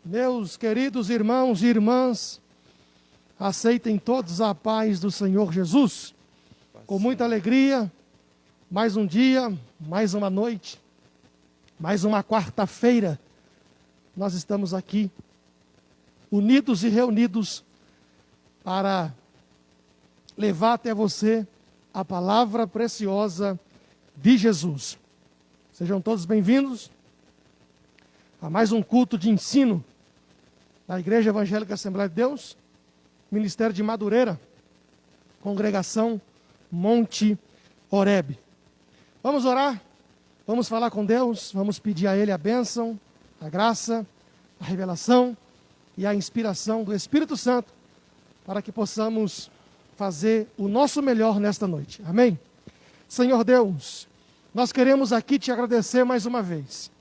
Meus queridos irmãos e irmãs, aceitem todos a paz do Senhor Jesus. Com muita alegria, mais um dia, mais uma noite, mais uma quarta-feira, nós estamos aqui, unidos e reunidos, para levar até você a palavra preciosa de Jesus. Sejam todos bem-vindos a mais um culto de ensino da Igreja Evangélica Assembleia de Deus, Ministério de Madureira, Congregação Monte Horebe. Vamos orar, vamos falar com Deus, vamos pedir a Ele a bênção, a graça, a revelação e a inspiração do Espírito Santo, para que possamos fazer o nosso melhor nesta noite. Amém? Senhor Deus, nós queremos aqui te agradecer mais uma vez,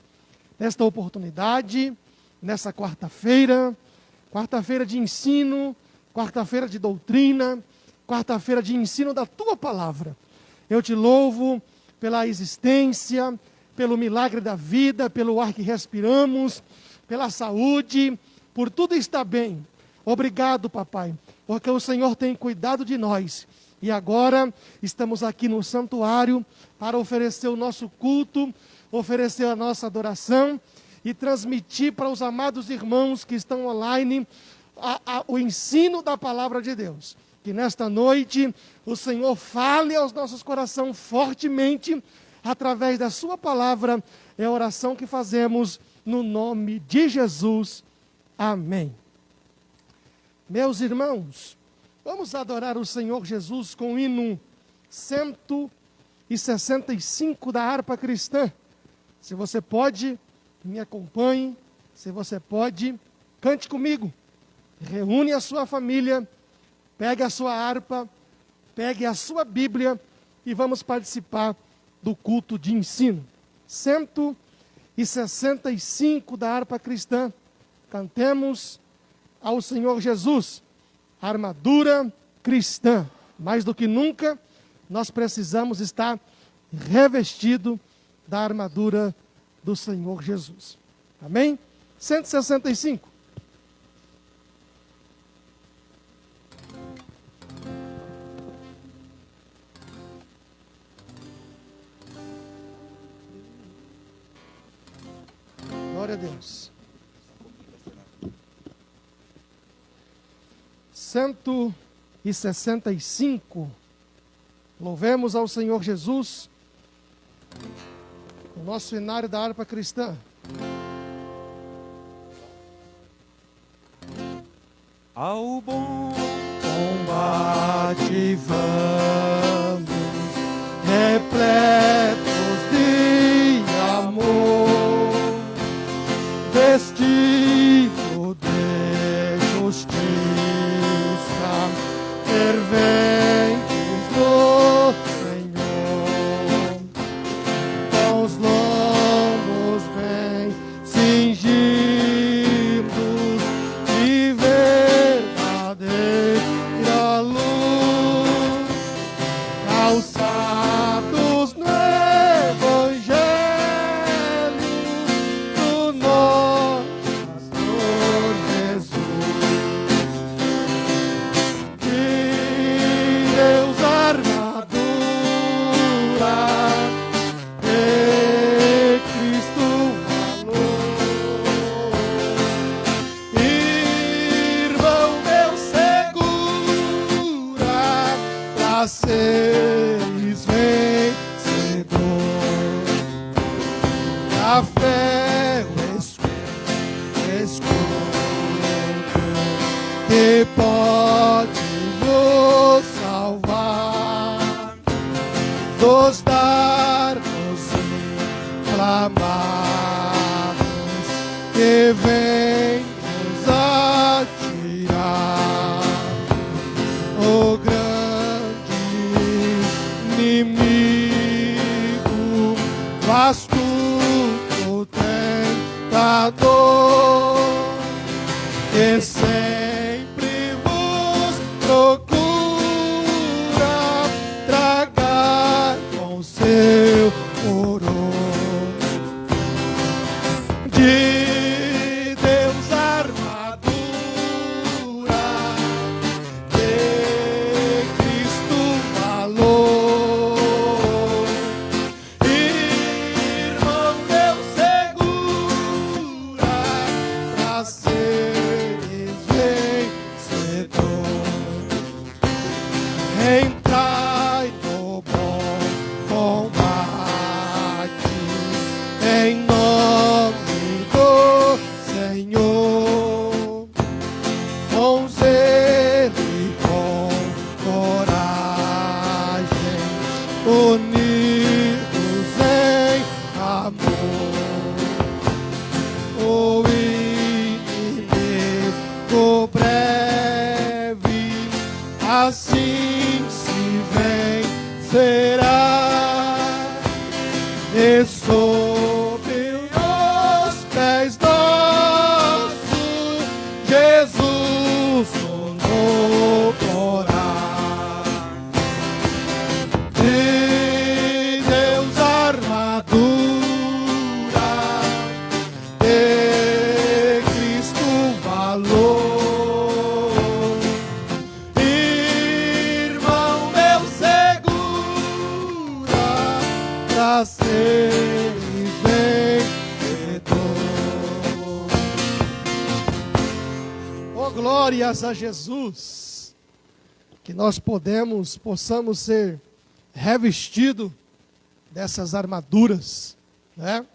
nesta oportunidade, nessa quarta-feira de ensino, quarta-feira de doutrina, quarta-feira de ensino da Tua Palavra. Eu te louvo pela existência, pelo milagre da vida, pelo ar que respiramos, pela saúde, por tudo está bem. Obrigado, papai, porque o Senhor tem cuidado de nós. E agora estamos aqui no santuário para oferecer o nosso culto, oferecer a nossa adoração e transmitir para os amados irmãos que estão online o ensino da palavra de Deus. Que nesta noite o Senhor fale aos nossos corações fortemente através da sua palavra. É a oração que fazemos no nome de Jesus. Amém. Meus irmãos, vamos adorar o Senhor Jesus com o hino 165 da harpa cristã. Se você pode, me acompanhe. Se você pode, cante comigo. Reúne a sua família, pegue a sua harpa, pegue a sua Bíblia e vamos participar do culto de ensino. 165 da harpa cristã. Cantemos ao Senhor Jesus, armadura cristã. Mais do que nunca, nós precisamos estar revestido da armadura do Senhor Jesus. Amém? 165. Glória a Deus. 165. Louvemos ao Senhor Jesus, o nosso hinário da harpa cristã. Ao bom combate vamos, repletos de amor, vestido de justiça, ferventes no Senhor, com os lombos bem cingidos de verdadeira luz, calçados no Evangelho do nosso Senhor Jesus. De Deus armadura, de Cristo valor. Irmão meu, segura pra seres vencedor. A fé, o escudo que pode nos salvar dos dardos inflamados que vem nos atirar. O grande inimigo, astuto tentador, que sempre vos procura tragar com seu furor. De Deus a glórias a Jesus. Que nós possamos ser revestidos dessas armaduras, né,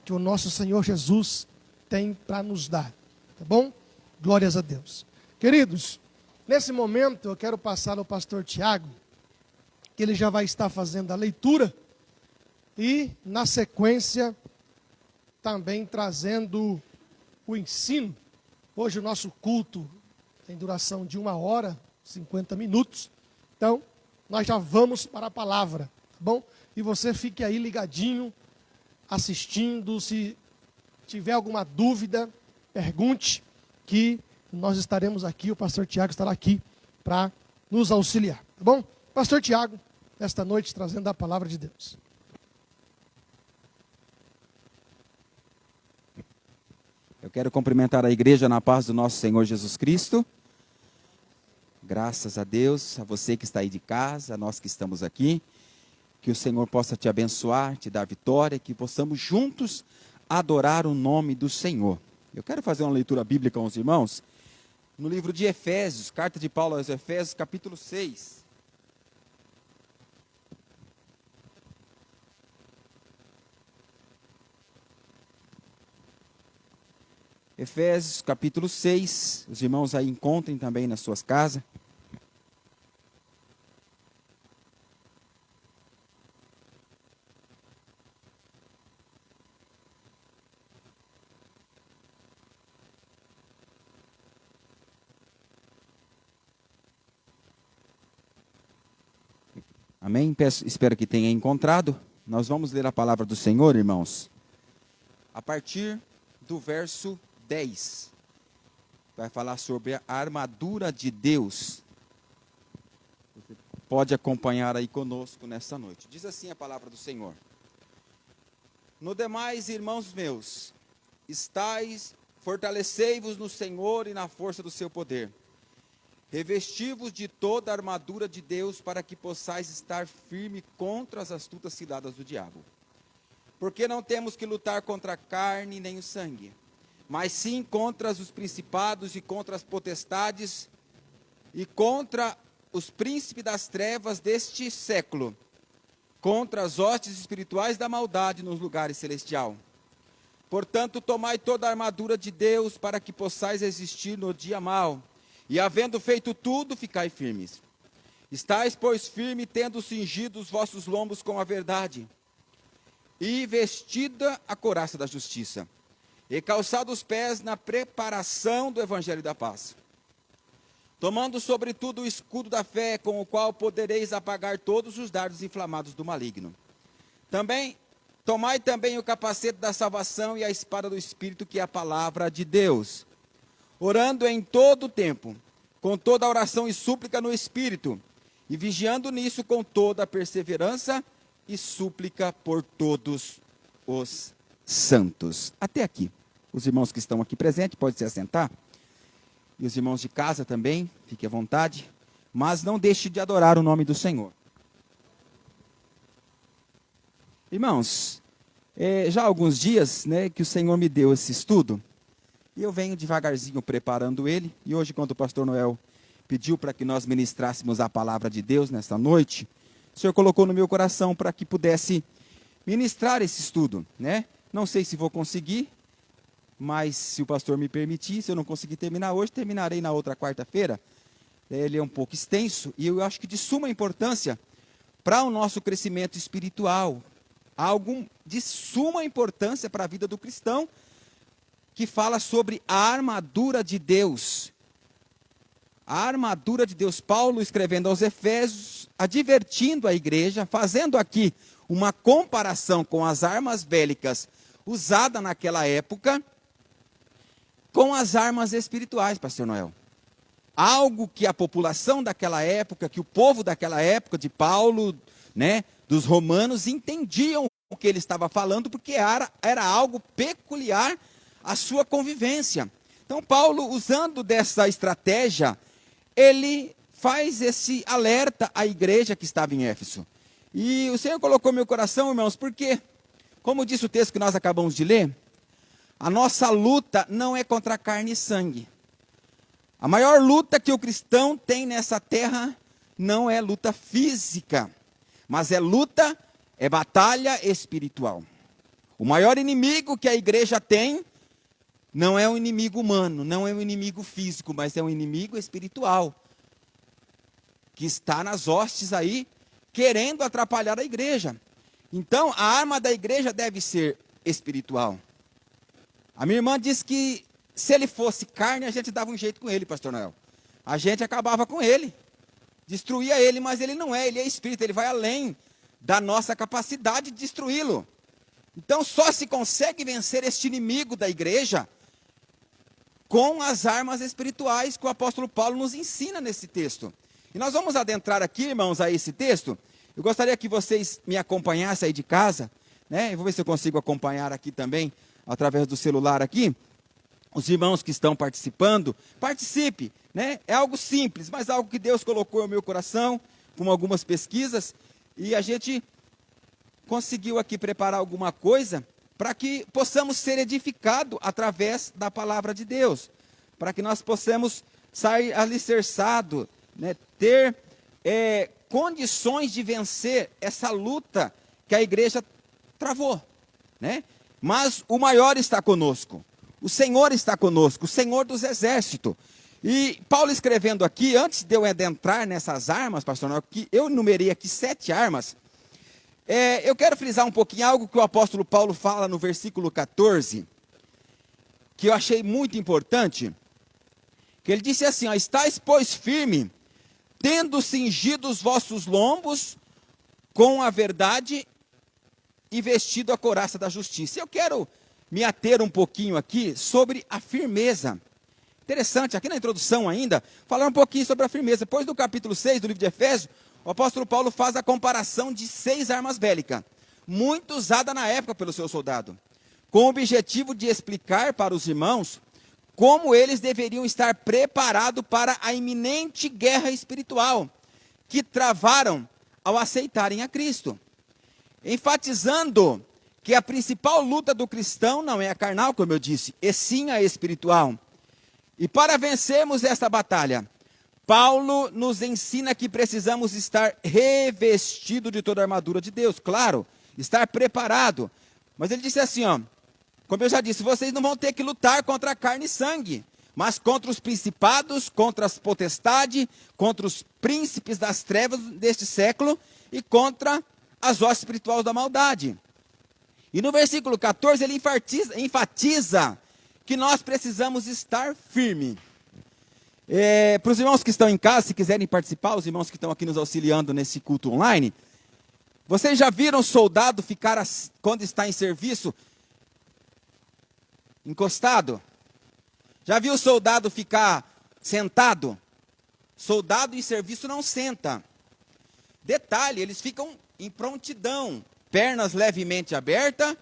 que o nosso Senhor Jesus tem para nos dar. Tá bom? Glórias a Deus. Queridos, nesse momento eu quero passar ao pastor Tiago, que ele já vai estar fazendo a leitura e, na sequência, também trazendo o ensino. Hoje o nosso culto tem duração de 1h, 50 minutos. Então, nós já vamos para a palavra, tá bom? E você fique aí ligadinho, assistindo. Se tiver alguma dúvida, pergunte, que nós estaremos aqui, o pastor Tiago estará aqui para nos auxiliar, tá bom? Pastor Tiago, esta noite trazendo a palavra de Deus. Eu quero cumprimentar a igreja na paz do nosso Senhor Jesus Cristo. Graças a Deus, a você que está aí de casa, a nós que estamos aqui. Que o Senhor possa te abençoar, te dar vitória, que possamos juntos adorar o nome do Senhor. Eu quero fazer uma leitura bíblica com os irmãos, no livro de Efésios, carta de Paulo aos Efésios, capítulo 6. Efésios, capítulo 6, os irmãos aí encontrem também nas suas casas. Amém? Espero que tenha encontrado. Nós vamos ler a palavra do Senhor, irmãos, a partir do verso 10. Vai falar sobre a armadura de Deus. Você pode acompanhar aí conosco nessa noite. Diz assim a palavra do Senhor: No demais, irmãos meus, fortalecei-vos no Senhor e na força do seu poder. Revesti-vos de toda a armadura de Deus, para que possais estar firme contra as astutas ciladas do diabo. Porque não temos que lutar contra a carne nem o sangue, mas sim contra os principados e contra as potestades e contra os príncipes das trevas deste século, contra as hostes espirituais da maldade nos lugares celestiais. Portanto, tomai toda a armadura de Deus, para que possais resistir no dia mau, e havendo feito tudo, ficai firmes. Estais, pois, firme, tendo cingido os vossos lombos com a verdade, e vestida a couraça da justiça, e calçado os pés na preparação do evangelho da paz. Tomando sobretudo o escudo da fé, com o qual podereis apagar todos os dardos inflamados do maligno. Tomai também o capacete da salvação e a espada do Espírito, que é a palavra de Deus. Orando em todo o tempo, com toda a oração e súplica no Espírito, e vigiando nisso com toda a perseverança e súplica por todos os santos. Até aqui. Os irmãos que estão aqui presentes podem se assentar. E os irmãos de casa também, fiquem à vontade. Mas não deixe de adorar o nome do Senhor. Irmãos, já há alguns dias, né, que o Senhor me deu esse estudo. E eu venho devagarzinho preparando ele. E hoje, quando o pastor Noel pediu para que nós ministrássemos a palavra de Deus nesta noite, o Senhor colocou no meu coração para que pudesse ministrar esse estudo, né? Não sei se vou conseguir, mas se o pastor me permitir, se eu não conseguir terminar hoje, terminarei na outra quarta-feira. Ele é um pouco extenso e eu acho que de suma importância para o nosso crescimento espiritual. Algo de suma importância para a vida do cristão, que fala sobre a armadura de Deus. A armadura de Deus. Paulo escrevendo aos Efésios, advertindo a igreja, fazendo aqui uma comparação com as armas bélicas usadas naquela época, com as armas espirituais, pastor Noel. Algo que a população daquela época, que o povo daquela época, de Paulo, né, dos romanos, entendiam o que ele estava falando, porque era algo peculiar à sua convivência. Então, Paulo, usando dessa estratégia, ele faz esse alerta à igreja que estava em Éfeso. E o Senhor colocou no meu coração, irmãos, porque, como disse o texto que nós acabamos de ler, a nossa luta não é contra carne e sangue. A maior luta que o cristão tem nessa terra não é luta física, mas é batalha espiritual. O maior inimigo que a igreja tem não é um inimigo humano, não é um inimigo físico, mas é um inimigo espiritual, que está nas hostes aí, querendo atrapalhar a igreja. Então, a arma da igreja deve ser espiritual. A minha irmã disse que se ele fosse carne, a gente dava um jeito com ele, pastor Noel. A gente acabava com ele, destruía ele, mas ele não é, ele é espírito, ele vai além da nossa capacidade de destruí-lo. Então, só se consegue vencer este inimigo da igreja com as armas espirituais que o apóstolo Paulo nos ensina nesse texto. E nós vamos adentrar aqui, irmãos, a esse texto. Eu gostaria que vocês me acompanhassem aí de casa, né? Eu vou ver se eu consigo acompanhar aqui também, através do celular aqui. Os irmãos que estão participando, participe, né? É algo simples, mas algo que Deus colocou no meu coração, com algumas pesquisas, e a gente conseguiu aqui preparar alguma coisa para que possamos ser edificados através da palavra de Deus, para que nós possamos sair alicerçados, né? Ter condições de vencer essa luta que a igreja travou, né? Mas o maior está conosco, o Senhor está conosco, o Senhor dos exércitos. E Paulo escrevendo aqui, antes de eu adentrar nessas armas, pastor Noel, que eu numerei aqui 7 armas, eu quero frisar um pouquinho algo que o apóstolo Paulo fala no versículo 14, que eu achei muito importante, que ele disse assim, ó, estáis, pois, firme, tendo cingido os vossos lombos com a verdade e vestido a couraça da justiça. Eu quero me ater um pouquinho aqui sobre a firmeza. Interessante, aqui na introdução ainda, falar um pouquinho sobre a firmeza. Depois do capítulo 6 do livro de Efésios, o apóstolo Paulo faz a comparação de 6 armas bélicas, muito usada na época pelo seu soldado, com o objetivo de explicar para os irmãos como eles deveriam estar preparados para a iminente guerra espiritual que travaram ao aceitarem a Cristo, enfatizando que a principal luta do cristão não é a carnal, como eu disse, e sim a espiritual. E para vencermos esta batalha, Paulo nos ensina que precisamos estar revestido de toda a armadura de Deus, claro, estar preparado. Mas ele disse assim, ó, como eu já disse, vocês não vão ter que lutar contra a carne e sangue, mas contra os principados, contra as potestades, contra os príncipes das trevas deste século e contra as hostes espirituais da maldade. E no versículo 14 ele enfatiza que nós precisamos estar firme. Para os irmãos que estão em casa, se quiserem participar, os irmãos que estão aqui nos auxiliando nesse culto online, vocês já viram soldado ficar, quando está em serviço, encostado? Já viu o soldado ficar sentado? Soldado em serviço não senta. Detalhe, eles ficam em prontidão, pernas levemente abertas,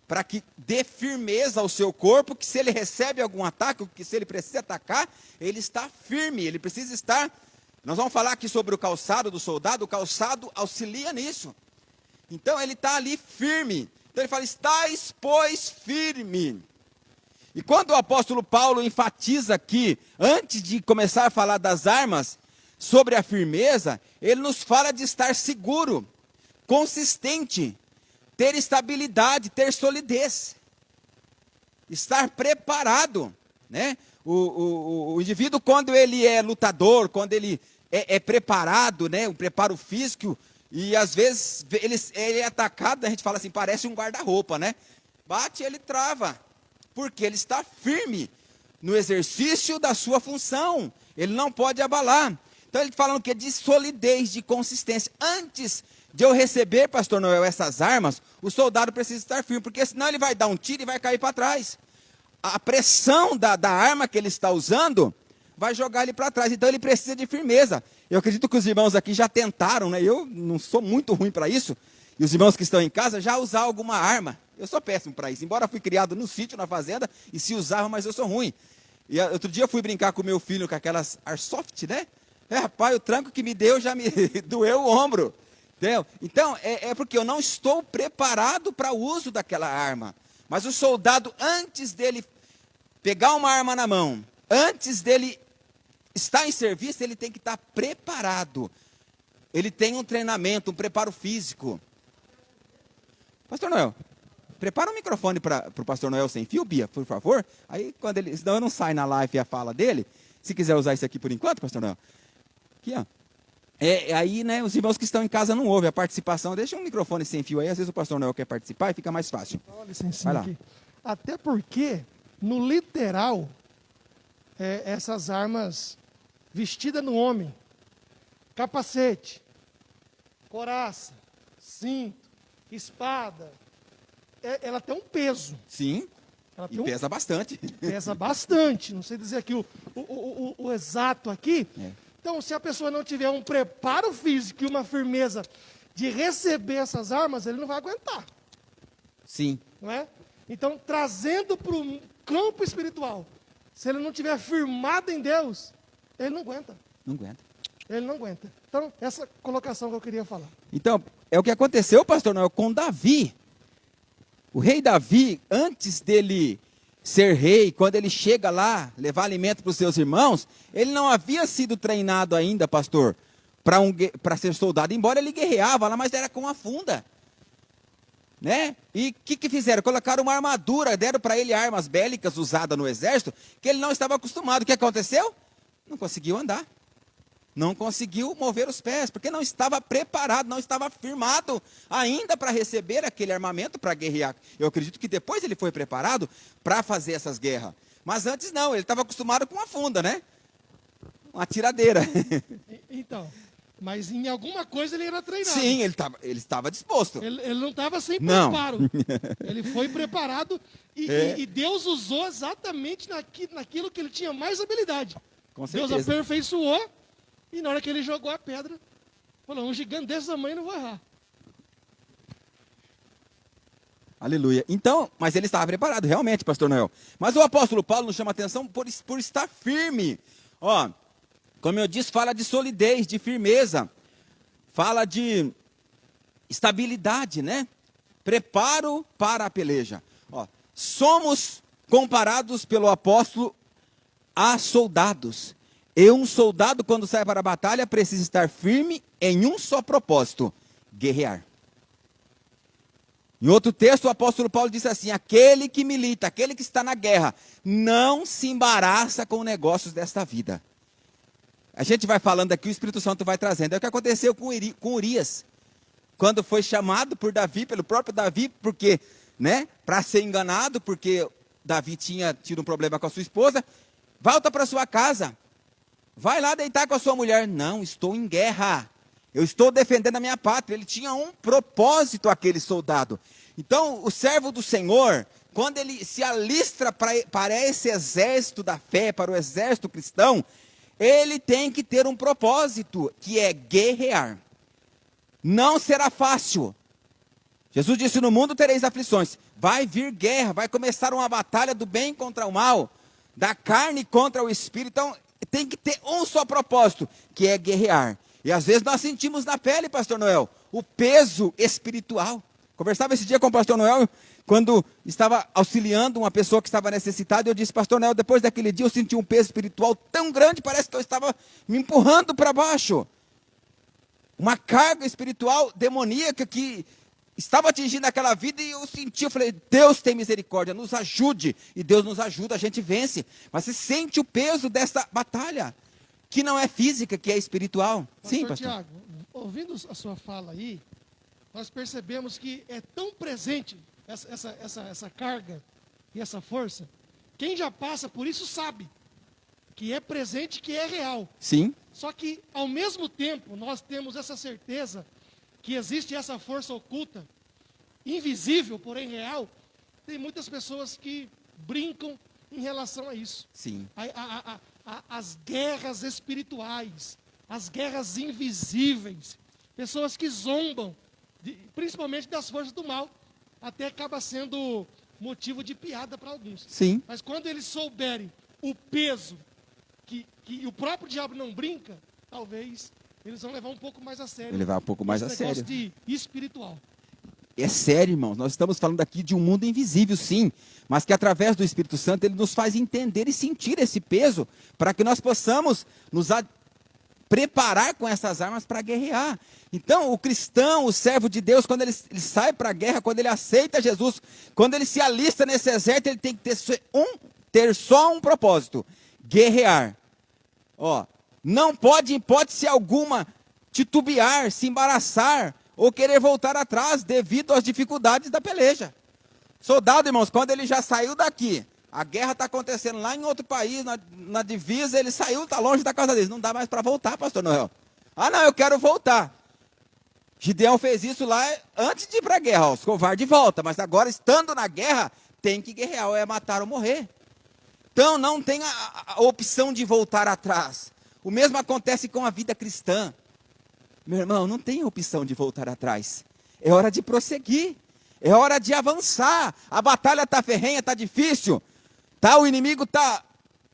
para que dê firmeza ao seu corpo, que se ele recebe algum ataque, que se ele precisa atacar, ele está firme, ele precisa estar... Nós vamos falar aqui sobre o calçado do soldado, o calçado auxilia nisso. Então ele está ali firme. Então ele fala, estáis, pois, firme. E quando o apóstolo Paulo enfatiza aqui, antes de começar a falar das armas, sobre a firmeza, ele nos fala de estar seguro, consistente, ter estabilidade, ter solidez, estar preparado, né? O indivíduo, quando ele é lutador, quando ele é preparado, né? Um preparo físico, e às vezes ele é atacado, a gente fala assim, parece um guarda-roupa, né? Bate, ele trava, porque ele está firme no exercício da sua função, ele não pode abalar. Então ele falando que é de solidez, de consistência. Antes de eu receber, pastor Noel, essas armas, o soldado precisa estar firme, porque senão ele vai dar um tiro e vai cair para trás. A pressão da arma que ele está usando vai jogar ele para trás, então ele precisa de firmeza. Eu acredito que os irmãos aqui já tentaram, né? Eu não sou muito ruim para isso, e os irmãos que estão em casa já usar alguma arma. Eu sou péssimo para isso, embora fui criado no sítio, na fazenda, e se usava, mas eu sou ruim. E outro dia eu fui brincar com meu filho com aquelas airsoft, né? Rapaz, o tranco que me deu já me doeu o ombro. Entendeu? Então, é porque eu não estou preparado para o uso daquela arma. Mas o soldado, antes dele pegar uma arma na mão, antes dele estar em serviço, ele tem que estar preparado. Ele tem um treinamento, um preparo físico. Pastor Noel, prepara um microfone para o pastor Noel sem fio, Bia, por favor. Aí, quando ele, senão não sai na live a fala dele. Se quiser usar isso aqui por enquanto, pastor Noel. Aqui, ó. Aí, né, os irmãos que estão em casa não ouvem a participação. Deixa um microfone sem fio aí, às vezes o pastor Noel quer participar e fica mais fácil. Olha, licencinha aqui. Até porque, no literal, essas armas vestidas no homem, capacete, coraça, cinto, espada, ela tem um peso. Sim, Ela e tem pesa bastante. pesa bastante. Não sei dizer aqui o exato aqui. Então, se a pessoa não tiver um preparo físico e uma firmeza de receber essas armas, ele não vai aguentar. Sim. Não é? Então, trazendo para o campo espiritual, se ele não tiver firmado em Deus, ele não aguenta. Não aguenta. Ele não aguenta. Então, essa colocação que eu queria falar. Então, é o que aconteceu, pastor Noel, com Davi. O rei Davi, antes dele ser rei, quando ele chega lá, levar alimento para os seus irmãos, ele não havia sido treinado ainda, pastor, para ser soldado, embora ele guerreava lá, mas era com a funda. Né? E o que fizeram? Colocaram uma armadura, deram para ele armas bélicas usadas no exército, que ele não estava acostumado. O que aconteceu? Não conseguiu andar. Não conseguiu mover os pés, porque não estava preparado, não estava firmado ainda para receber aquele armamento para guerrear. Eu acredito que depois ele foi preparado para fazer essas guerras. Mas antes não, ele estava acostumado com uma funda, né? Uma tiradeira. Então, mas em alguma coisa ele era treinado. Sim, ele estava disposto. Ele não estava sem Não. preparo. Ele foi preparado e Deus usou exatamente naquilo que ele tinha mais habilidade. Com Deus certeza. aperfeiçoou e na hora que ele jogou a pedra, falou, um gigante desse tamanho não vai errar. Aleluia. Então, mas ele estava preparado, realmente, pastor Noel. Mas o apóstolo Paulo nos chama a atenção por estar firme. Ó, como eu disse, fala de solidez, de firmeza. Fala de estabilidade, né? Preparo para a peleja. Ó, somos comparados pelo apóstolo a soldados. E um soldado, quando sai para a batalha, precisa estar firme em um só propósito: guerrear. Em outro texto, o apóstolo Paulo disse assim: aquele que milita, aquele que está na guerra, não se embaraça com negócios desta vida. A gente vai falando aqui, o Espírito Santo vai trazendo. É o que aconteceu com Urias, quando foi chamado por Davi, pelo próprio Davi, porque, né, para ser enganado, porque Davi tinha tido um problema com a sua esposa. Volta para sua casa, vai lá deitar com a sua mulher. Não, estou em guerra. Eu estou defendendo a minha pátria. Ele tinha um propósito, aquele soldado. Então, o servo do Senhor, quando ele se alistra para esse exército da fé, para o exército cristão, ele tem que ter um propósito, que é guerrear. Não será fácil. Jesus disse, no mundo tereis aflições. Vai vir guerra, vai começar uma batalha do bem contra o mal, da carne contra o espírito. Então, tem que ter um só propósito, que é guerrear. E às vezes nós sentimos na pele, pastor Noel, o peso espiritual. Conversava esse dia com o pastor Noel, quando estava auxiliando uma pessoa que estava necessitada, e eu disse, pastor Noel, depois daquele dia eu senti um peso espiritual tão grande, parece que eu estava me empurrando para baixo. Uma carga espiritual demoníaca que estava atingindo aquela vida, e eu senti, eu falei, Deus tem misericórdia, nos ajude. E Deus nos ajuda, a gente vence. Mas você sente o peso dessa batalha, que não é física, que é espiritual. Sim, pastor. Tiago, ouvindo a sua fala aí, nós percebemos que é tão presente essa carga e essa força. Quem já passa por isso sabe que é presente, que é real. Sim. Só que, ao mesmo tempo, nós temos essa certeza que existe essa força oculta, invisível, porém real. Tem muitas pessoas que brincam em relação a isso. Sim. As guerras espirituais, as guerras invisíveis, pessoas que zombam, principalmente das forças do mal, até acaba sendo motivo de piada para alguns. Sim. Mas quando eles souberem o peso, que o próprio diabo não brinca, talvez eles vão levar um pouco mais a sério. Levar um pouco mais a esse sério. negócio de espiritual. é sério, irmãos. Nós estamos falando aqui de um mundo invisível, sim, mas que através do Espírito Santo ele nos faz entender e sentir esse peso para que nós possamos preparar com essas armas para guerrear. Então, o cristão, o servo de Deus, quando ele sai para a guerra, quando ele aceita Jesus, quando ele se alista nesse exército, ele tem que ter só um propósito: guerrear. Ó, não pode, em hipótese alguma, titubear, se embaraçar ou querer voltar atrás devido às dificuldades da peleja. Soldado, irmãos, quando ele já saiu daqui, a guerra está acontecendo lá em outro país, na divisa, ele saiu, está longe da casa deles. Não dá mais para voltar, pastor Noel. Ah, não, eu quero voltar. Gideão fez isso lá antes de ir para a guerra. Ó, os covardes voltam, mas agora, estando na guerra, tem que guerrear, ou é matar ou morrer. Então, não tem a opção de voltar atrás. O mesmo acontece com a vida cristã. Meu irmão, não tem opção de voltar atrás. É hora de prosseguir. É hora de avançar. A batalha está ferrenha, está difícil. Tá, o inimigo está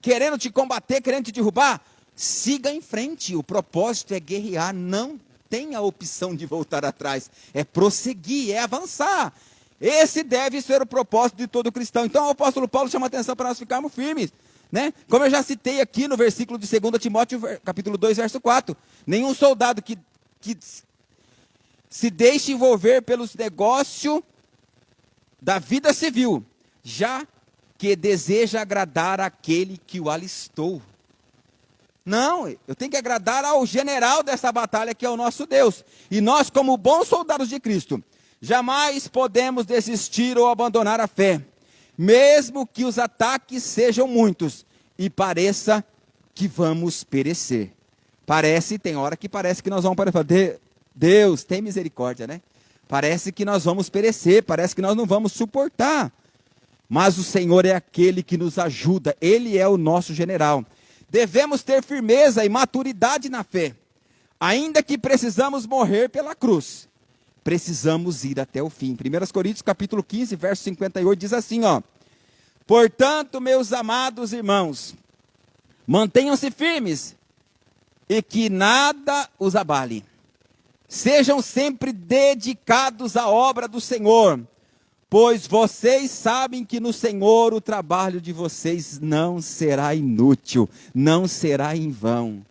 querendo te combater, querendo te derrubar. Siga em frente. O propósito é guerrear. Não tem a opção de voltar atrás. É prosseguir, é avançar. Esse deve ser o propósito de todo cristão. Então o apóstolo Paulo chama atenção para nós ficarmos firmes, né? Como eu já citei aqui no versículo de 2 Timóteo, capítulo 2, verso 4. Nenhum soldado que se deixe envolver pelos negócios da vida civil, já que deseja agradar aquele que o alistou. Não, eu tenho que agradar ao general dessa batalha, que é o nosso Deus. E nós, como bons soldados de Cristo, jamais podemos desistir ou abandonar a fé, mesmo que os ataques sejam muitos e pareça que vamos perecer. Tem hora que parece que nós vamos perecer. Deus, tem misericórdia, né? Parece que nós vamos perecer, parece que nós não vamos suportar. Mas o Senhor é aquele que nos ajuda, Ele é o nosso general. Devemos ter firmeza e maturidade na fé, ainda que precisamos morrer pela cruz. Precisamos ir até o fim. 1 Coríntios capítulo 15, verso 58 diz assim, ó: portanto, meus amados irmãos, mantenham-se firmes e que nada os abale. Sejam sempre dedicados à obra do Senhor, pois vocês sabem que no Senhor o trabalho de vocês não será inútil, não será em vão.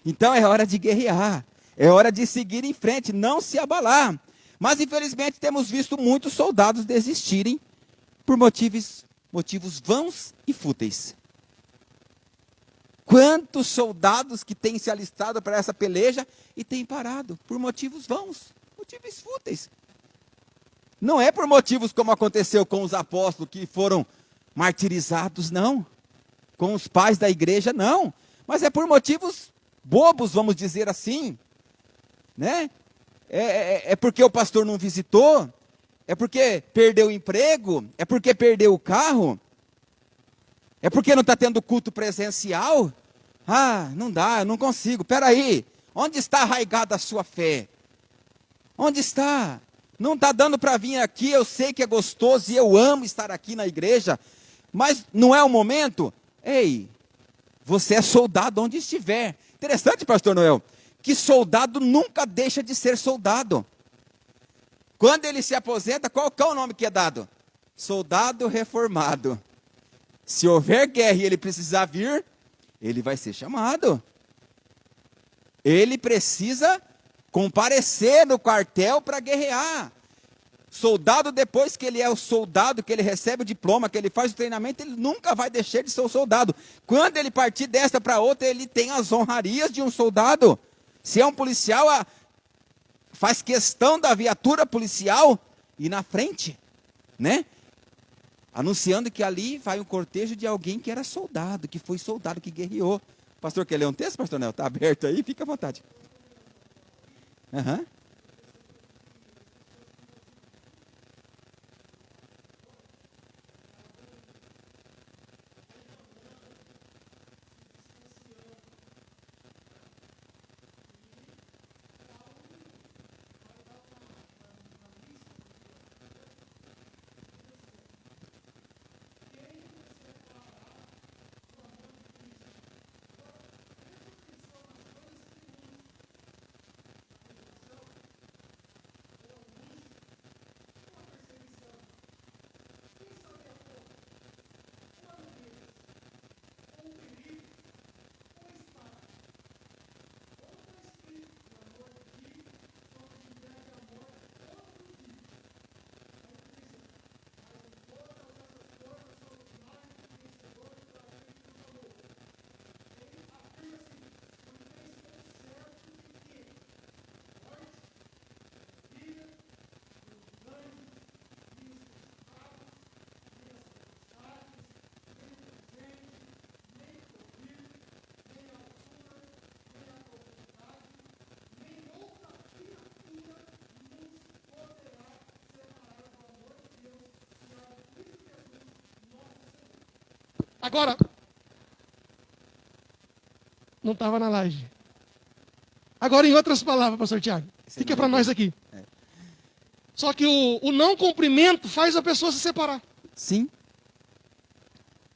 Então é hora de guerrear, é hora de seguir em frente, não se abalar. Mas infelizmente temos visto muitos soldados desistirem por motivos vãos e fúteis. Quantos soldados que têm se alistado para essa peleja e têm parado por motivos vãos, motivos fúteis. Não é por motivos como aconteceu com os apóstolos que foram martirizados, não. Com os pais da igreja, não. Mas é por motivos bobos, vamos dizer assim, né? É porque o pastor não visitou, é porque perdeu o emprego, é porque perdeu o carro, é porque não está tendo culto presencial. Ah, não dá, eu não consigo. Espera aí, onde está arraigada a sua fé? Onde está? Não está dando para vir aqui, eu sei que é gostoso e eu amo estar aqui na igreja, mas não é o momento? Ei, você é soldado onde estiver. Interessante, pastor Noel, que soldado nunca deixa de ser soldado. Quando ele se aposenta, qual é o nome que é dado? Soldado reformado. Se houver guerra e ele precisar vir, ele vai ser chamado. Ele precisa comparecer no quartel para guerrear. Soldado, depois que ele é o soldado, que ele recebe o diploma, que ele faz o treinamento, ele nunca vai deixar de ser o soldado. Quando ele partir desta para outra, ele tem as honrarias de um soldado. Se é um policial, faz questão da viatura policial ir na frente, né? Anunciando que ali vai um cortejo de alguém que era soldado, que foi soldado, que guerreou. Pastor, quer ler um texto, pastor Nel? Está aberto aí, fica à vontade. Aham. Agora, não estava na laje. Agora, em outras palavras, pastor Tiago, fica para nós aqui. Só que o não cumprimento faz a pessoa se separar. Sim.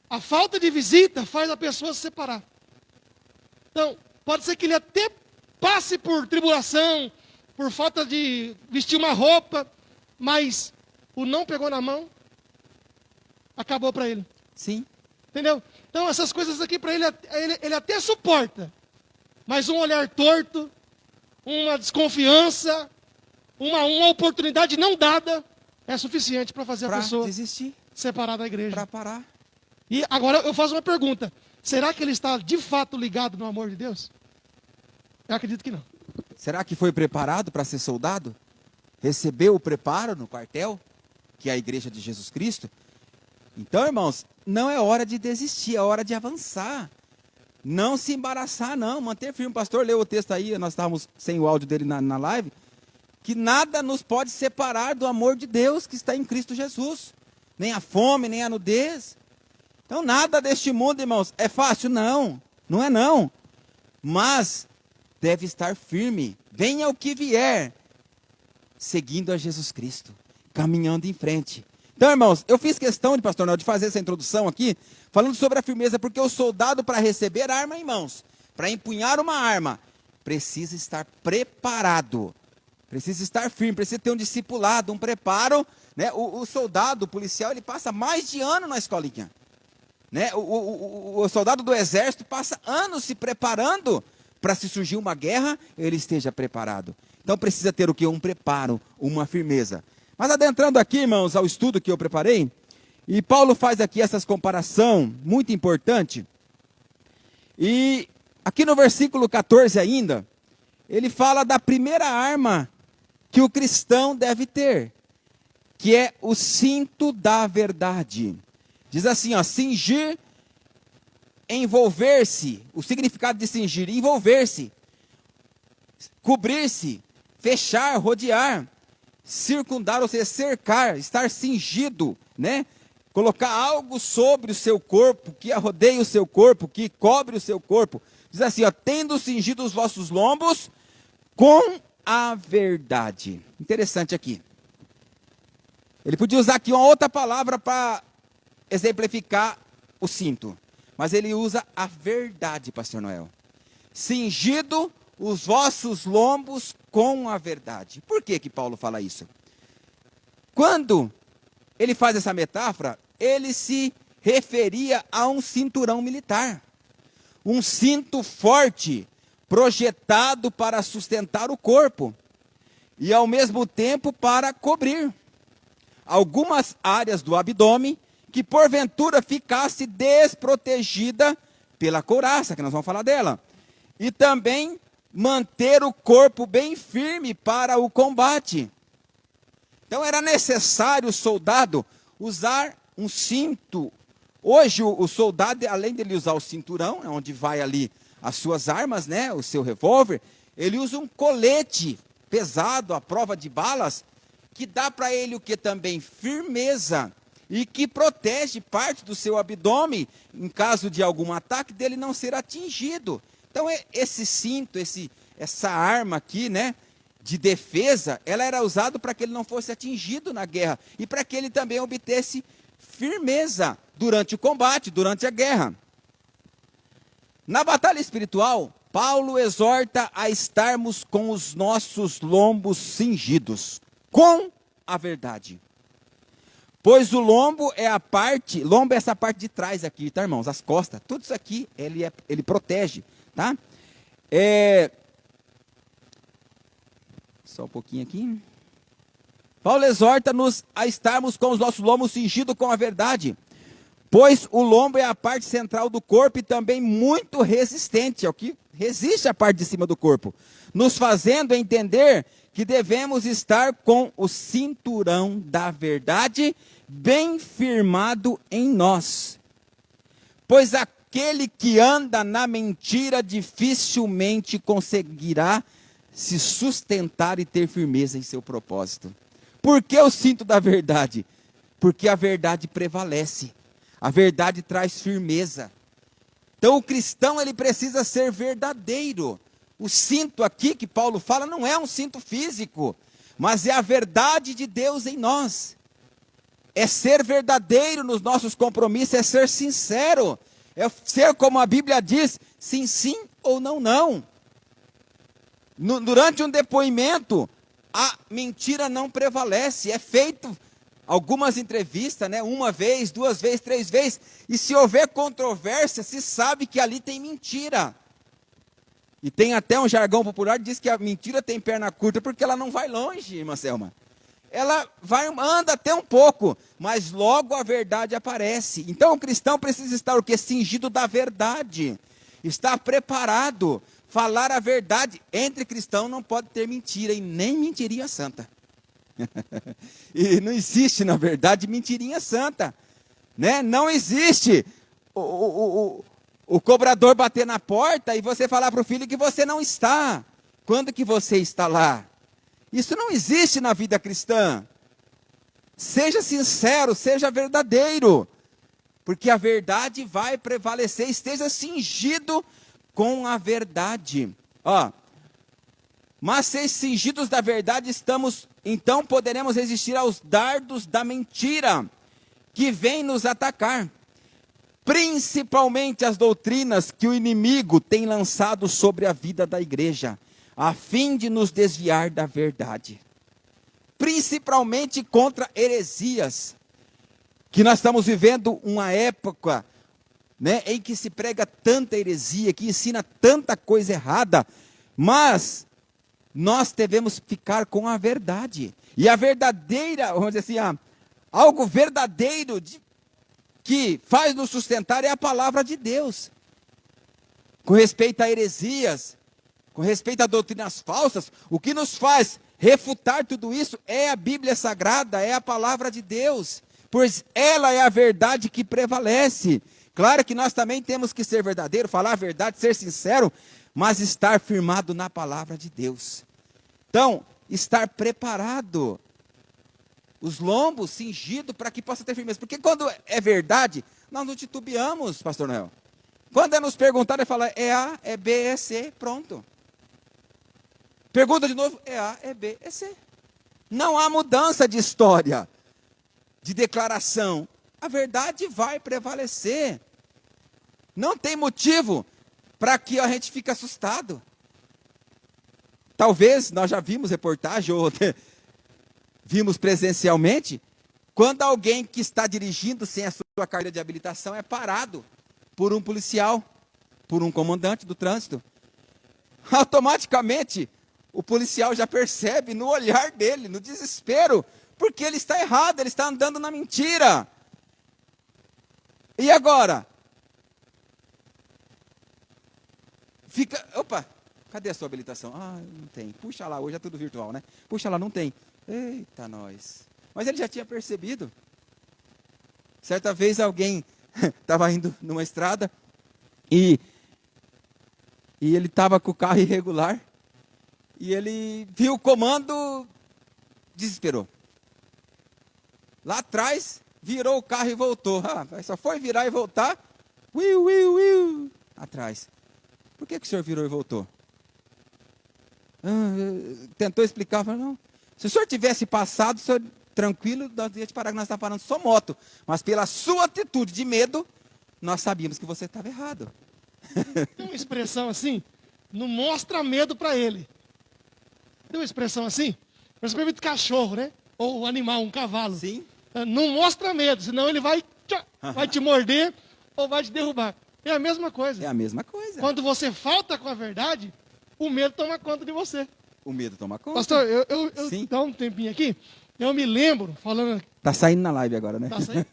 A falta de visita faz a pessoa se separar. Então, pode ser que ele até passe por tribulação, por falta de vestir uma roupa, mas o não pegou na mão, acabou para ele. Sim. Entendeu? Então, essas coisas aqui para ele, ele até suporta. Mas um olhar torto, uma desconfiança, uma oportunidade não dada, é suficiente para fazer a pessoa desistir, separar da igreja. para parar. E agora eu faço uma pergunta. Será que ele está de fato ligado no amor de Deus? Eu acredito que não. Será que foi preparado para ser soldado? Recebeu o preparo no quartel, que é a igreja de Jesus Cristo? Então, irmãos, não é hora de desistir, é hora de avançar. Não se embaraçar, não. Manter firme. O pastor leu o texto aí, nós estávamos sem o áudio dele na live. Que nada nos pode separar do amor de Deus que está em Cristo Jesus. Nem a fome, nem a nudez. Então, nada deste mundo, irmãos, é fácil? Não. Não é não. Mas deve estar firme. Venha o que vier. Seguindo a Jesus Cristo. Caminhando em frente. Então, irmãos, eu fiz questão de, pastor Noel, de fazer essa introdução aqui, falando sobre a firmeza, porque o soldado, para receber arma em mãos, para empunhar uma arma, precisa estar preparado, precisa estar firme, precisa ter um discipulado, um preparo, né? O soldado, o policial, ele passa mais de ano na escolinha, né? O soldado do exército passa anos se preparando para, se surgir uma guerra, ele esteja preparado. Então precisa ter o quê? Um preparo, uma firmeza. Mas adentrando aqui, irmãos, ao estudo que eu preparei, e Paulo faz aqui essa comparação muito importante. E aqui no versículo 14 ainda, ele fala da primeira arma que o cristão deve ter, que é o cinto da verdade. Diz assim, ó, cingir, envolver-se, o significado de cingir, envolver-se, cobrir-se, fechar, rodear, circundar, ou seja, cercar, estar cingido, né? Colocar algo sobre o seu corpo, que rodeia o seu corpo, que cobre o seu corpo. Diz assim, ó, tendo cingido os vossos lombos com a verdade. Interessante aqui. Ele podia usar aqui uma outra palavra para exemplificar o cinto. Mas ele usa a verdade, pastor Noel. Cingido os vossos lombos com a verdade. Por que Paulo fala isso? Quando ele faz essa metáfora, ele se referia a um cinturão militar. Um cinto forte, projetado para sustentar o corpo. E ao mesmo tempo para cobrir algumas áreas do abdômen que porventura ficasse desprotegida pela couraça, que nós vamos falar dela. E também manter o corpo bem firme para o combate. Então era necessário o soldado usar um cinto. Hoje o soldado, além dele usar o cinturão, onde vai ali as suas armas, né, o seu revólver, ele usa um colete pesado, à prova de balas, que dá para ele o que também? Firmeza, e que protege parte do seu abdômen, em caso de algum ataque, dele não ser atingido. Então, esse cinto, essa arma aqui, né, de defesa, ela era usada para que ele não fosse atingido na guerra e para que ele também obtesse firmeza durante o combate, durante a guerra. Na batalha espiritual, Paulo exorta a estarmos com os nossos lombos cingidos, com a verdade. Pois o lombo é essa parte de trás aqui, tá, irmãos? As costas, tudo isso aqui, ele protege. Tá? Só um pouquinho aqui. Paulo exorta-nos a estarmos com os nossos lombos cingidos com a verdade, pois o lombo é a parte central do corpo e também muito resistente, é o que resiste à parte de cima do corpo, nos fazendo entender que devemos estar com o cinturão da verdade bem firmado em nós. Pois aquele que anda na mentira dificilmente conseguirá se sustentar e ter firmeza em seu propósito. Por que o cinto da verdade? Porque a verdade prevalece. A verdade traz firmeza. Então o cristão, ele precisa ser verdadeiro. O cinto aqui que Paulo fala não é um cinto físico, mas é a verdade de Deus em nós. É ser verdadeiro nos nossos compromissos, é ser sincero. É ser, como a Bíblia diz, sim, sim ou não, não. Durante um depoimento, a mentira não prevalece. É feito algumas entrevistas, né? 1 vez, 2 vezes, 3 vezes. E se houver controvérsia, se sabe que ali tem mentira. E tem até um jargão popular que diz que a mentira tem perna curta porque ela não vai longe, irmã Selma. Ela anda até um pouco, mas logo a verdade aparece. Então o cristão precisa estar o quê? Cingido da verdade. Estar preparado. Falar a verdade. Entre cristãos não pode ter mentira e nem mentirinha santa. E não existe, na verdade, mentirinha santa. Né? Não existe o cobrador bater na porta e você falar para o filho que você não está. Quando que você está lá? Isso não existe na vida cristã. Seja sincero, seja verdadeiro. Porque a verdade vai prevalecer. Esteja cingido com a verdade. Mas se cingidos da verdade estamos, então poderemos resistir aos dardos da mentira que vem nos atacar. Principalmente as doutrinas que o inimigo tem lançado sobre a vida da igreja, a fim de nos desviar da verdade. Principalmente contra heresias, que nós estamos vivendo uma época, né, em que se prega tanta heresia, que ensina tanta coisa errada, mas nós devemos ficar com a verdade. E a verdadeira, vamos dizer assim, algo verdadeiro que faz nos sustentar é a palavra de Deus. Com respeito a heresias, com respeito a doutrinas falsas, o que nos faz refutar tudo isso é a Bíblia Sagrada, é a palavra de Deus, pois ela é a verdade que prevalece. Claro que nós também temos que ser verdadeiro, falar a verdade, ser sincero, mas estar firmado na palavra de Deus. Então, estar preparado, os lombos cingidos para que possa ter firmeza. Porque quando é verdade, nós não titubeamos, pastor Noel. Quando é nos perguntado, ele fala, é A, é B, é C, pronto. Pergunta de novo, é A, é B, é C. Não há mudança de história, de declaração. A verdade vai prevalecer. Não tem motivo para que a gente fique assustado. Talvez nós já vimos reportagem ou vimos presencialmente, quando alguém que está dirigindo sem a sua carteira de habilitação é parado por um policial, por um comandante do trânsito. Automaticamente, o policial já percebe no olhar dele, no desespero, porque ele está errado, ele está andando na mentira. E agora? Opa, cadê a sua habilitação? Não tem. Puxa lá, hoje é tudo virtual, né? Puxa lá, não tem. Eita, nós. Mas ele já tinha percebido. Certa vez alguém estava indo numa estrada e ele estava com o carro irregular e ele viu o comando, desesperou. Lá atrás, virou o carro e voltou. Só foi virar e voltar. Atrás. Por que o senhor virou e voltou? Tentou explicar, falou, não. Se o senhor tivesse passado, o senhor tranquilo, nós ia te parar, que nós estávamos parando só moto. Mas pela sua atitude de medo, nós sabíamos que você estava errado. Tem uma expressão assim, não mostra medo para ele. Tem uma expressão assim, mas para de cachorro, né? Ou animal, um cavalo. Sim. Não mostra medo, senão ele vai te morder ou vai te derrubar. É a mesma coisa. É a mesma coisa. Quando você falta com a verdade, o medo toma conta de você. O medo toma conta. Pastor, eu dá um tempinho aqui, eu me lembro, falando... Tá saindo na live agora, né? Tá saindo?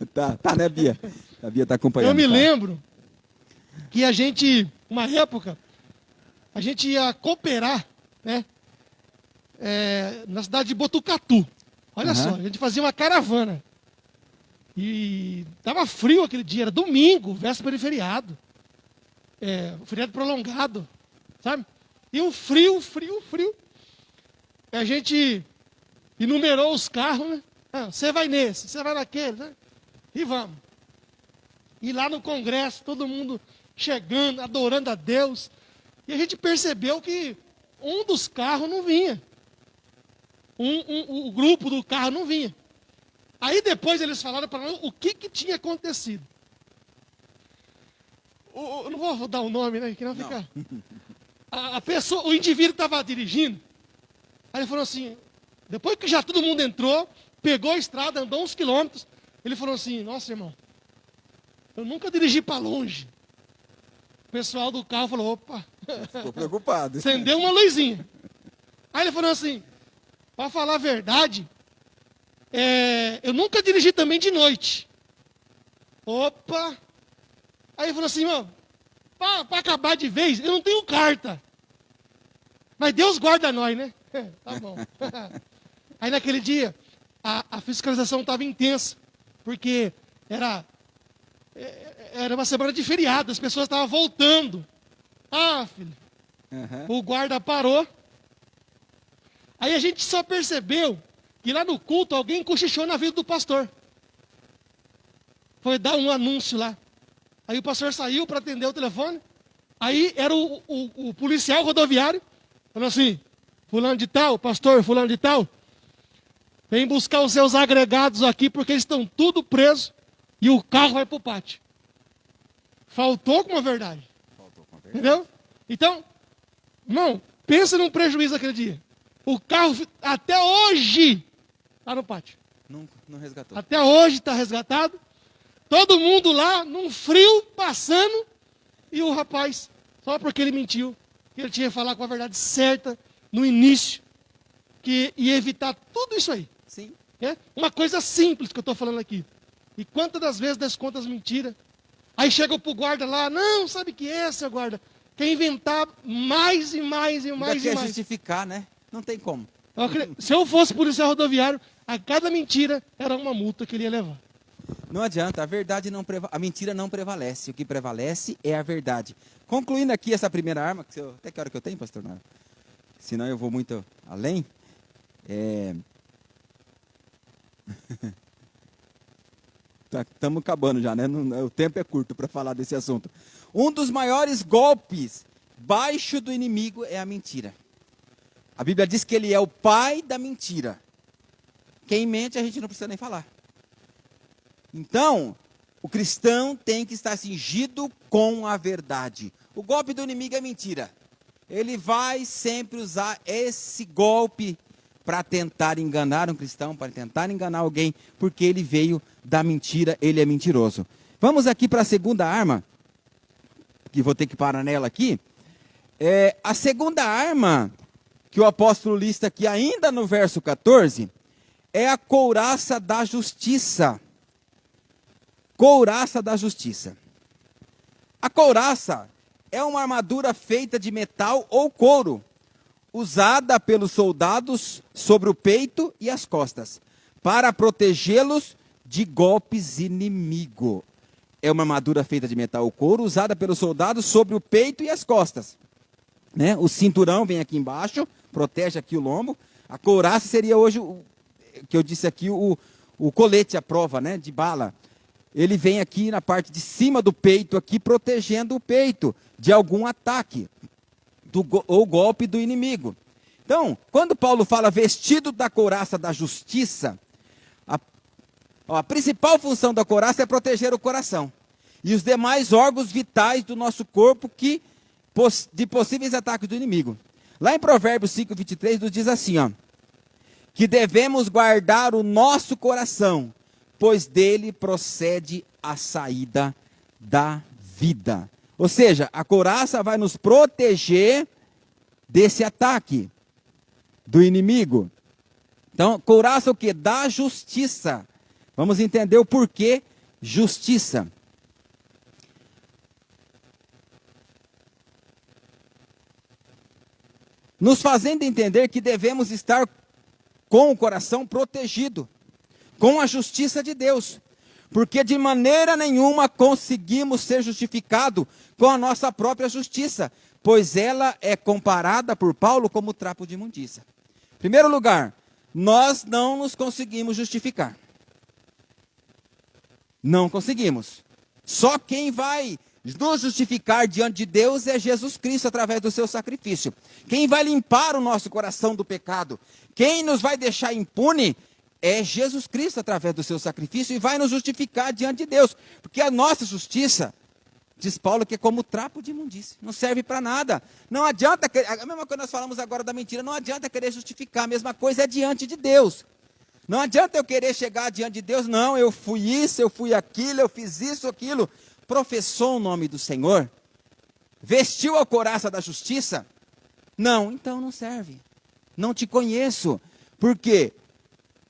tá, né, Bia? A Bia tá acompanhando. Eu me lembro que a gente, uma época, a gente ia cooperar, né? Na cidade de Botucatu. Olha só, a gente fazia uma caravana. E estava frio aquele dia, era domingo, véspera de feriado. Feriado prolongado, sabe? E um frio. E a gente enumerou os carros, né? Você vai nesse, você vai naquele, né? E vamos. E lá no congresso, todo mundo chegando, adorando a Deus. E a gente percebeu que um dos carros não vinha. O grupo do carro não vinha. Aí depois eles falaram para nós o que tinha acontecido. Eu não vou dar o nome, né? Que não fica. A pessoa, o indivíduo estava dirigindo. Aí ele falou assim, depois que já todo mundo entrou, pegou a estrada, andou uns quilômetros, ele falou assim, nossa, irmão, eu nunca dirigi para longe. O pessoal do carro falou, opa. Ficou preocupado. Acendeu uma luzinha. Aí ele falou assim, para falar a verdade, eu nunca dirigi também de noite. Opa. Aí ele falou assim, irmão, para acabar de vez, eu não tenho carta. Mas Deus guarda nós, né? Tá bom. Aí naquele dia, a fiscalização estava intensa, porque era uma semana de feriado, as pessoas estavam voltando. Ah, filho, o guarda parou. Aí a gente só percebeu que lá no culto alguém cochichou na vida do pastor. Foi dar um anúncio lá. Aí o pastor saiu para atender o telefone. Aí era o policial rodoviário, falou assim, fulano de tal, pastor, fulano de tal, vem buscar os seus agregados aqui porque eles estão tudo presos e o carro vai para o pátio. Faltou com a verdade. Entendeu? Então, irmão, pensa num prejuízo aquele dia. O carro até hoje está no pátio. Não resgatou. Até hoje está resgatado. Todo mundo lá, num frio, passando. E o rapaz, só porque ele mentiu, que ele tinha que falar com a verdade certa no início, que ia evitar tudo isso aí. Sim. É uma coisa simples que eu estou falando aqui. E quantas das vezes desconta as mentiras? Aí chega pro guarda lá, não, sabe o que é, seu guarda? Quer inventar mais e mais e mais e quer mais. justificar, né? Não tem como. Se eu fosse policial rodoviário, a cada mentira era uma multa que ele ia levar. Não adianta, a mentira não prevalece. O que prevalece é a verdade. Concluindo aqui essa primeira arma, até que hora que eu tenho, pastor Noel? Senão eu vou muito além. Estamos acabando já, né? O tempo é curto para falar desse assunto. Um dos maiores golpes baixo do inimigo é a mentira. A Bíblia diz que ele é o pai da mentira. Quem mente a gente não precisa nem falar. Então, o cristão tem que estar cingido com a verdade. O golpe do inimigo é mentira. Ele vai sempre usar esse golpe para tentar enganar um cristão, para tentar enganar alguém, porque ele veio da mentira, ele é mentiroso. Vamos aqui para a segunda arma, que vou ter que parar nela aqui. A segunda arma que o apóstolo lista aqui, ainda no verso 14, é a couraça da justiça. Couraça da justiça. A couraça é uma armadura feita de metal ou couro, usada pelos soldados sobre o peito e as costas, para protegê-los de golpes inimigos. É uma armadura feita de metal ou couro, usada pelos soldados sobre o peito e as costas. Né? O cinturão vem aqui embaixo, protege aqui o lombo. A couraça seria hoje, que eu disse aqui, o colete à prova, né, de bala. Ele vem aqui na parte de cima do peito, aqui protegendo o peito de algum ataque ou golpe do inimigo. Então, quando Paulo fala vestido da couraça da justiça, a principal função da couraça é proteger o coração e os demais órgãos vitais do nosso corpo de possíveis ataques do inimigo. Lá em Provérbios 5:23 nos diz assim, que devemos guardar o nosso coração, pois dele procede a saída da vida. Ou seja, a couraça vai nos proteger desse ataque do inimigo. Então, couraça é o quê? Da justiça. Vamos entender o porquê justiça. Nos fazendo entender que devemos estar com o coração protegido, com a justiça de Deus, porque de maneira nenhuma conseguimos ser justificados com a nossa própria justiça, pois ela é comparada por Paulo como trapo de imundícia. Em primeiro lugar, nós não nos conseguimos justificar. Não conseguimos. Só quem vai nos justificar diante de Deus é Jesus Cristo através do seu sacrifício. Quem vai limpar o nosso coração do pecado, quem nos vai deixar impune é Jesus Cristo através do seu sacrifício e vai nos justificar diante de Deus. Porque a nossa justiça, diz Paulo, que é como trapo de imundícia, não serve para nada. Não adianta, a mesma coisa que nós falamos agora da mentira, não adianta querer justificar, a mesma coisa é diante de Deus. Não adianta eu querer chegar diante de Deus, não, eu fui isso, eu fui aquilo, eu fiz isso, aquilo. Professou o nome do Senhor, vestiu a couraça da justiça, não, então não serve. Não te conheço, porque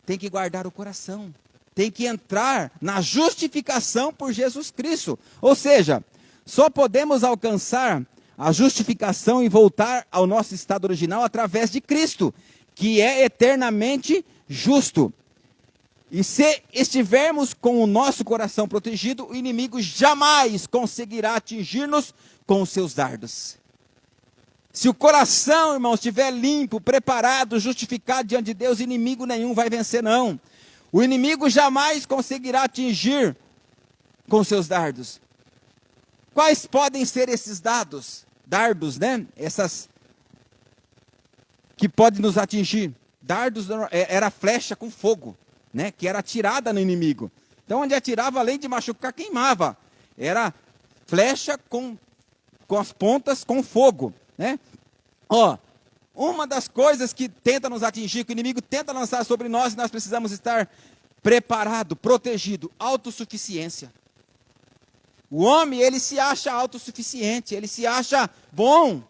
tem que guardar o coração, tem que entrar na justificação por Jesus Cristo. Ou seja, só podemos alcançar a justificação e voltar ao nosso estado original através de Cristo, que é eternamente justo. E se estivermos com o nosso coração protegido, o inimigo jamais conseguirá atingir-nos com os seus dardos. Se o coração, irmãos, estiver limpo, preparado, justificado diante de Deus, inimigo nenhum vai vencer, não. O inimigo jamais conseguirá atingir com os seus dardos. Quais podem ser esses dardos, né? Essas que podem nos atingir. Dardos era flecha com fogo, né? Que era atirada no inimigo. Então, onde atirava, além de machucar, queimava. Era flecha com as pontas com fogo, né? Uma das coisas que tenta nos atingir, que o inimigo tenta lançar sobre nós, nós precisamos estar preparado, protegido, autossuficiência. O homem, ele se acha autossuficiente, ele se acha bom.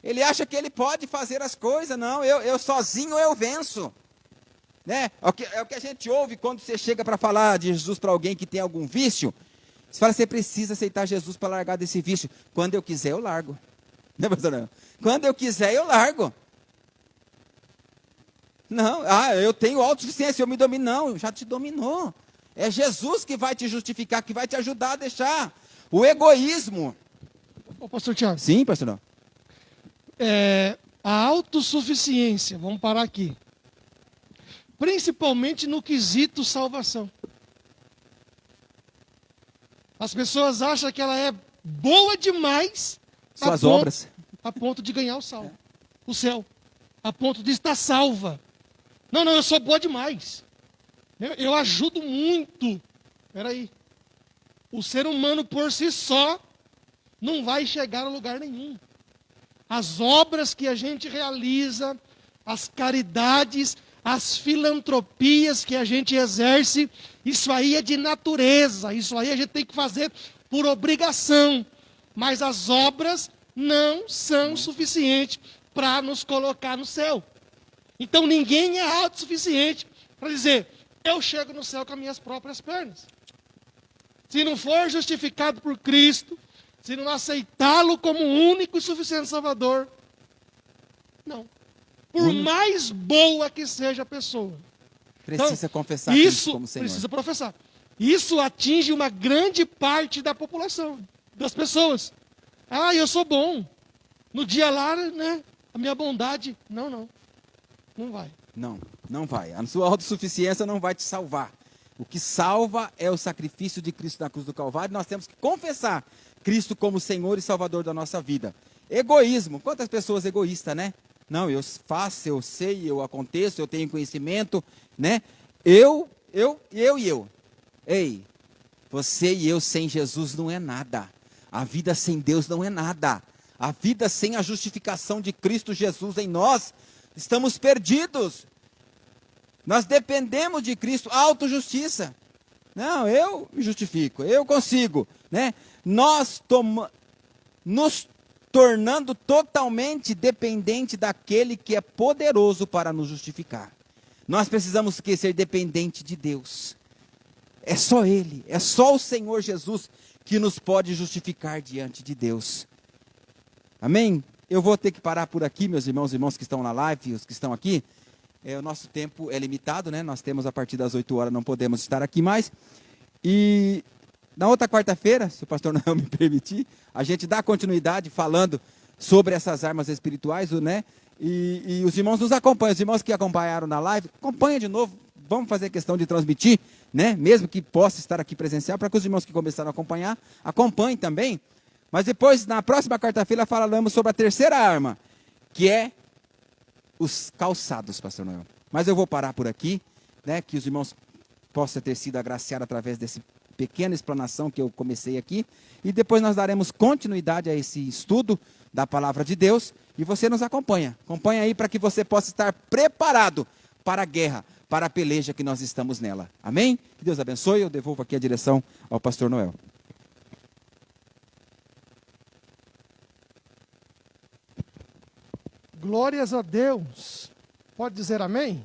Ele acha que ele pode fazer as coisas, não, eu sozinho eu venço. Né? É o que a gente ouve quando você chega para falar de Jesus para alguém que tem algum vício. Você fala, você precisa aceitar Jesus para largar desse vício. Quando eu quiser, eu largo. Não é, pastor? Quando eu quiser, eu largo. Não, eu tenho autossuficiência, eu me domino. Não, já te dominou. É Jesus que vai te justificar, que vai te ajudar a deixar o egoísmo. Ô, pastor Tiago. Sim, pastor. A autossuficiência, vamos parar aqui. Principalmente no quesito salvação. As pessoas acham que ela é boa demais suas obras a ponto de ganhar o céu, a ponto de estar salva. Não, eu sou boa demais. Eu ajudo muito. Espera aí. O ser humano por si só não vai chegar a lugar nenhum. As obras que a gente realiza, as caridades, as filantropias que a gente exerce, isso aí é de natureza, isso aí a gente tem que fazer por obrigação. Mas as obras não são suficientes para nos colocar no céu. Então ninguém é autossuficiente para dizer, eu chego no céu com as minhas próprias pernas. Se não for justificado por Cristo, se não aceitá-lo como único e suficiente Salvador, não. Por mais boa que seja a pessoa. Precisa confessar Cristo como Senhor. Precisa professar. Isso atinge uma grande parte da população, das pessoas. Eu sou bom. No dia lá, né, a minha bondade. Não vai. Não vai. A sua autossuficiência não vai te salvar. O que salva é o sacrifício de Cristo na cruz do Calvário. Nós temos que confessar Cristo como Senhor e Salvador da nossa vida. Egoísmo. Quantas pessoas egoístas, né? Não, eu faço, eu sei, eu aconteço, eu tenho conhecimento, né? Eu. Ei, você e eu sem Jesus não é nada. A vida sem Deus não é nada. A vida sem a justificação de Cristo Jesus em nós, estamos perdidos. Nós dependemos de Cristo, autojustiça. Não, eu me justifico, eu consigo, né? Nós nos tornando totalmente dependente daquele que é poderoso para nos justificar. Nós precisamos ser dependente de Deus. É só Ele, é só o Senhor Jesus que nos pode justificar diante de Deus. Amém? Eu vou ter que parar por aqui, meus irmãos que estão na live, os que estão aqui. O nosso tempo é limitado, né? Nós temos a partir das 8 horas, não podemos estar aqui mais. E na outra quarta-feira, se o pastor não me permitir, a gente dá continuidade falando sobre essas armas espirituais, né? E os irmãos nos acompanham, os irmãos que acompanharam na live, acompanha de novo, vamos fazer questão de transmitir, né? Mesmo que possa estar aqui presencial, para que os irmãos que começaram a acompanhar, acompanhem também. Mas depois, na próxima quarta-feira, falaremos sobre a terceira arma, que é os calçados, pastor Noel. Mas eu vou parar por aqui, né? Que os irmãos possam ter sido agraciados através dessa pequena explanação que eu comecei aqui. E depois nós daremos continuidade a esse estudo da palavra de Deus. E você nos acompanha. Acompanha aí para que você possa estar preparado para a guerra, para a peleja que nós estamos nela. Amém? Que Deus abençoe. Eu devolvo aqui a direção ao pastor Noel. Glórias a Deus. Pode dizer amém?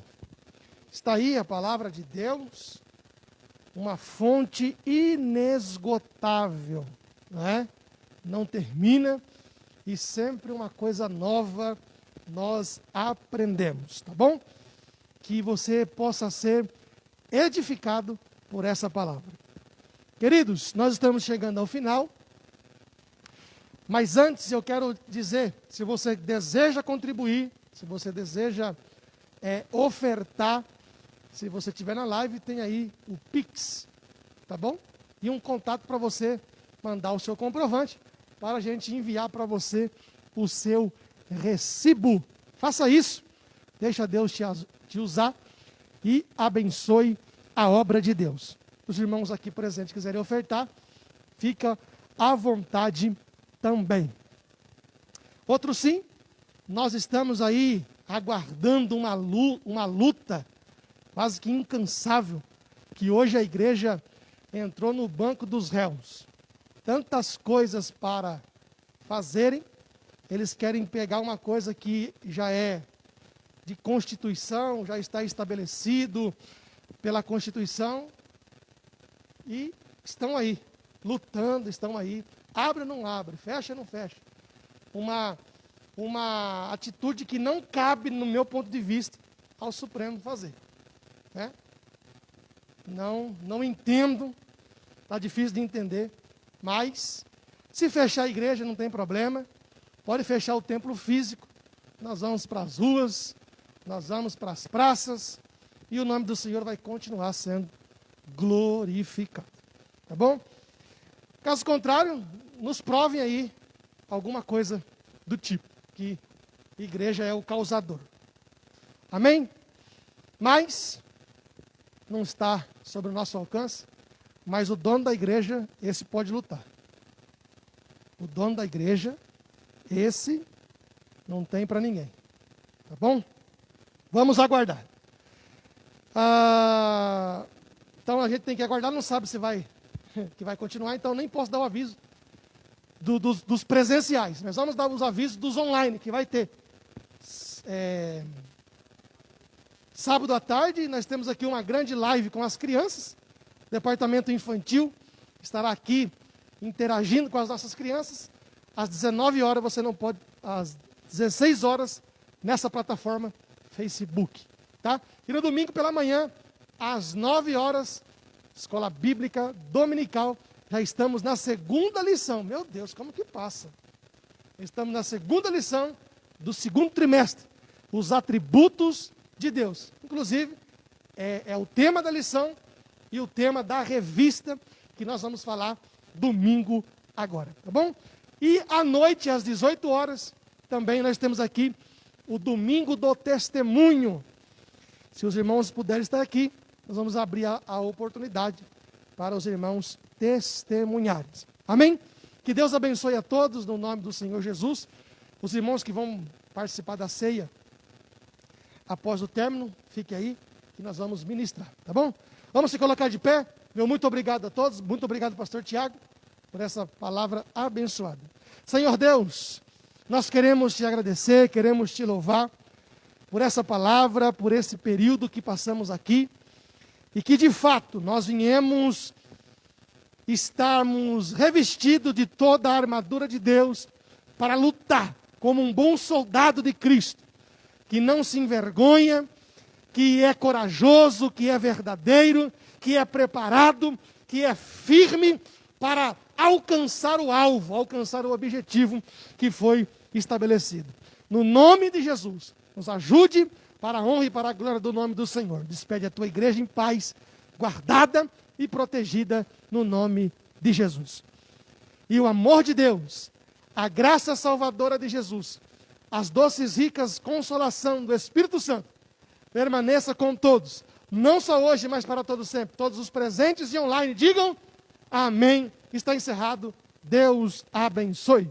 Está aí a palavra de Deus, uma fonte inesgotável, né? Não termina e sempre uma coisa nova nós aprendemos, tá bom? Que você possa ser edificado por essa palavra. Queridos, nós estamos chegando ao final. Mas antes eu quero dizer, se você deseja contribuir, se você deseja ofertar, se você estiver na live, tem aí o Pix, tá bom? E um contato para você mandar o seu comprovante, para a gente enviar para você o seu recibo. Faça isso, deixa Deus te usar e abençoe a obra de Deus. Os irmãos aqui presentes quiserem ofertar, fica à vontade também. Outro sim, nós estamos aí aguardando uma luta quase que incansável, que hoje a igreja entrou no banco dos réus. Tantas coisas para fazerem, eles querem pegar uma coisa que já é de Constituição, já está estabelecido pela Constituição, e estão aí, lutando, estão aí. Abre ou não abre, fecha ou não fecha. Uma atitude que não cabe, no meu ponto de vista, ao Supremo fazer. Né? Não entendo, está difícil de entender, mas se fechar a igreja não tem problema, pode fechar o templo físico, nós vamos para as ruas, nós vamos para as praças, e o nome do Senhor vai continuar sendo glorificado. Tá bom? Caso contrário, nos provem aí alguma coisa do tipo, que igreja é o causador. Amém? Mas não está sobre o nosso alcance, mas o dono da igreja, esse pode lutar. O dono da igreja, esse não tem para ninguém. Tá bom? Vamos aguardar. Então a gente tem que aguardar, não sabe se vai continuar, então nem posso dar o aviso dos presenciais, mas vamos dar os avisos dos online, que vai ter. Sábado à tarde, nós temos aqui uma grande live com as crianças, departamento infantil estará aqui interagindo com as nossas crianças. Às 19 horas, você não pode, às 16 horas, nessa plataforma Facebook, tá? E no domingo pela manhã, às 9 horas, Escola Bíblica Dominical, já estamos na segunda lição. Meu Deus, como que passa? Estamos na segunda lição do segundo trimestre, os atributos de Deus. Inclusive, é o tema da lição e o tema da revista que nós vamos falar domingo agora, tá bom? E à noite, às 18 horas, também nós temos aqui o Domingo do Testemunho. Se os irmãos puderem estar aqui, nós vamos abrir a oportunidade para os irmãos testemunharem. Amém? Que Deus abençoe a todos no nome do Senhor Jesus. Os irmãos que vão participar da ceia após o término, fique aí que nós vamos ministrar, tá bom? Vamos se colocar de pé. Meu muito obrigado a todos. Muito obrigado, pastor Tiago, por essa palavra abençoada. Senhor Deus, nós queremos te agradecer, queremos te louvar por essa palavra, por esse período que passamos aqui, e que de fato nós viemos estarmos revestidos de toda a armadura de Deus para lutar como um bom soldado de Cristo, que não se envergonha, que é corajoso, que é verdadeiro, que é preparado, que é firme para alcançar o alvo, alcançar o objetivo que foi estabelecido. No nome de Jesus, nos ajude para a honra e para a glória do nome do Senhor. Despede a tua igreja em paz, guardada e protegida no nome de Jesus. E o amor de Deus, a graça salvadora de Jesus, as doces ricas consolação do Espírito Santo, permaneça com todos, não só hoje, mas para todo sempre. Todos os presentes e online digam amém. Está encerrado. Deus abençoe.